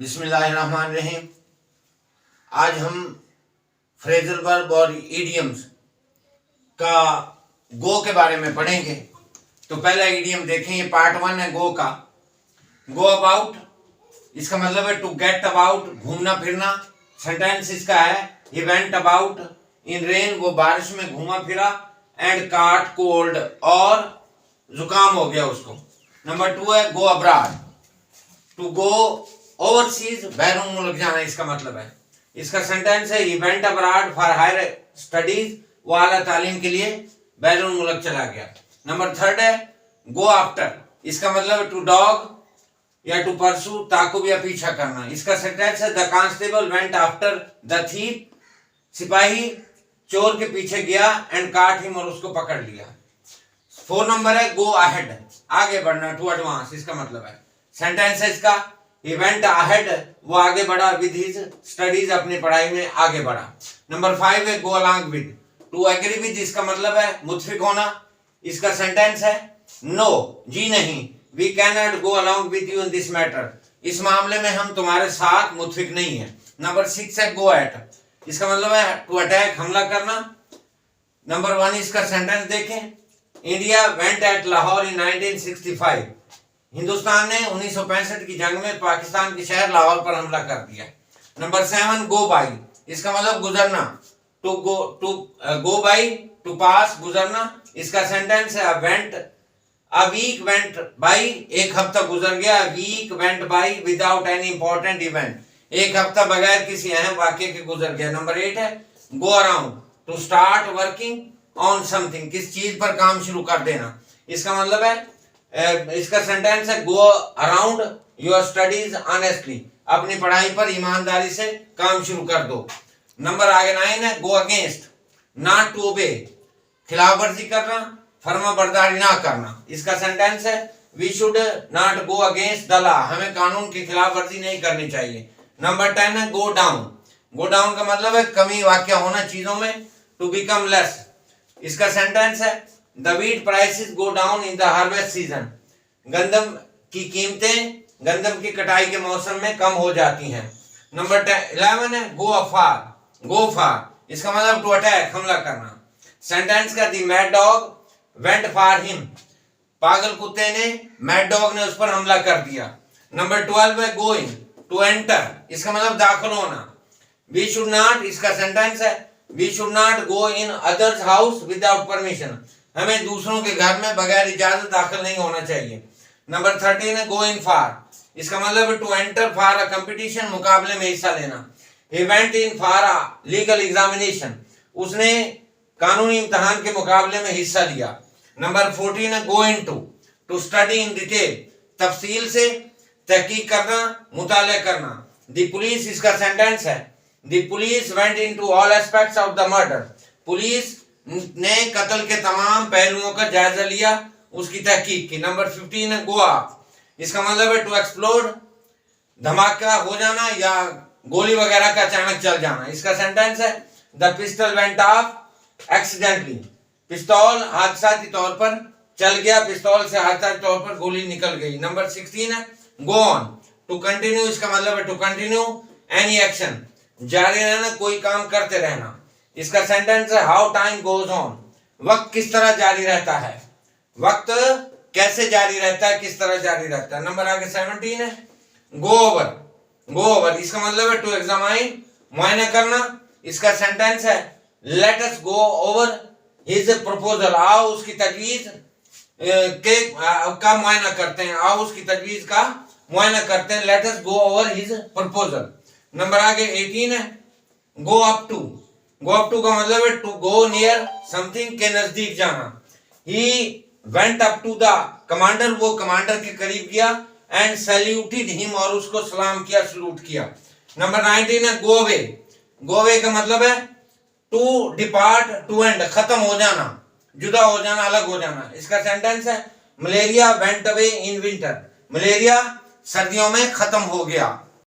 बिस्मिल्लाहिर्रहमानिर्रहीम। आज हम फ्रेजल वर्ब और इडियम्स का गो के बारे में पढ़ेंगे। तो पहला इडियम देखें, ये पार्ट 1 है गो का। गो अबाउट, इसका मतलब है टू गेट अबाउट, घूमना फिरना। सेंटेंस इसका है he went about in rain, वो बारिश में घूमा फिरा। एंड काट कोल्ड, और जुकाम हो गया उसको। नंबर 2 है go abroad, to go overseas, बैरून मुल्क जाना इसका मतलब है। इसका सेंटेंस है he went abroad for higher studies, वो आला तालीम के लिए बैरून मुल्क चला गया। नंबर 3 है गो आफ्टर, इसका मतलब है टू डॉग या टू परसू, ताकुब या पीछा करना। इसका सेंटेंस है the constable went after the thief, सिपाही चोर के पीछे गया एंड काट हिम, और उसको पकड़ लिया। 4 नंबर है गो अहेड, आगे बढ़ना, टू एडवांस इसका मतलब है। सेंटेंस है इसका he went ahead, वो आगे बढ़ा with his studies, अपनी पढ़ाई में आगे बढ़ा। नंबर 5 है go along with, to agree with इसका मतलब है मुत्फिक होना। इसका सेंटेंस है no, जी नहीं, we cannot go along with you in this matter, इस मामले में हम तुम्हारे साथ मुत्फिक नहीं है। नंबर 6 है go at, इसका मतलब है to attack, हमला करना। नंबर 1 इसका सेंटेंस देखें, इंडिया वेंट एट लाहौर इन 1965, हिंदुस्तान ने 1965 की जंग में पाकिस्तान के शहर लाहौर पर हमला कर दिया। नंबर 7 गो बाई, इसका मतलब गुजरना, टू गो बाई, टू पास, गुजरना। इसका सेंटेंस है अ वीक वेंट बाई, एक हफ्ता गुजर गया। Week went by without any important event, एक हफ्ता बगैर किसी अहम वाक्य के गुजर गया। नंबर 8 है go around, to start working on something, किस चीज पर काम शुरू कर देना। इसका मतलब है इसका सेंटेंस है go around your studies honestly, अपनी पढ़ाई पर ईमानदारी से काम शुरू कर दो। नंबर आगे 9 है go against, not to obey, खिलाफ वर्जी करना, फर्मा बरदारी ना करना। इसका सेंटेंस है we should not go against the law, हमें कानून की खिलाफ वर्जी नहीं करनी चाहिए। नंबर 10 है गो डाउन, गो डाउन का मतलब है कमी वाक़या होना चीजों में, टू बिकम लेस। इसका सेंटेंस है the wheat prices go down in the harvest season, गंदम की कीमतें गंदम की कटाई के मौसम में कम हो जाती हैं। नंबर 11 है गो अफार, गो फार, इसका मतलब टू अटैक, हमला करना। सेंटेंस का the mad dog went for him, पागल कुत्ते ने मैड डॉग ने उस पर हमला कर दिया। नंबर 12 है गो इन, टू एंटर, इसका मतलब दाखिल होना। वी शुड नॉट, इसका सेंटेंस है we should not go in others house without permission, हमें दूसरों के घर में बगैर इजाजत दाखिल नहीं होना चाहिए। नंबर 13 है गो इन फॉर, इसका मतलब है to enter for a competition, मुकाबले में हिस्सा लेना। He went in for a legal examination, उसने कानूनी इम्तिहान के मुकाबले में हिस्सा लिया। नंबर 14 है गो इन टू स्टडी इन डिटेल, तफसील से तहकीक करना, मुताले करना। द पुलिस, इसका सेंटेंस है the police went into all aspects of the murder, police ने कत्ल के तमाम पहलुओं का जायजा लिया, उसकी तहकीक की। नंबर 15 है गो ऑफ, इसका मतलब है टू एक्सप्लोड, धमाका हो जाना या गोली वगैरह का अचानक चल जाना। इसका सेंटेंस है the pistol went of accidentally, पिस्तौल हादसाती तौर पर चल गया, पिस्तौल से हादसाती तौर पर गोली निकल गई। नंबर 16 है गो ऑन, टू कंटिन्यू, इसका मतलब है टू कंटिन्यू एनी एक्शन, जारी रहना, कोई काम करते रहना। इसका सेंटेंस है हाउ टाइम गोज ऑन, वक्त किस तरह जारी रहता है, वक्त कैसे जारी रहता है, किस तरह जारी रहता है। नंबर आगे 17 है गो ओवर, गो ओवर, इसका मतलब है टू एग्जामाइन, मुआयना करना। इसका सेंटेंस है late us go over his proposal, आओ उसकी तजवीज का मुआयना करते हैं, आओ उसकी तजवीज का मुआयना करते हैं। Let us go over his proposal. Number आगे 18 है go up to, go up to का मतलब है टू गो नियर समथिंग, के नजदीक जाना। He went up to the commander, वो कमांडर के करीब गया। एंड सैल्यूटेड हिम, और उसको सलाम किया, सलूट किया। नंबर 19 है गो अवे, गो अवे का मतलब है टू डिपार्ट, टू एंड, खत्म हो जाना, जुदा हो जाना, अलग हो जाना। इसका सेंटेंस है malaria went away in winter, malaria सर्दियों में खत्म हो गया।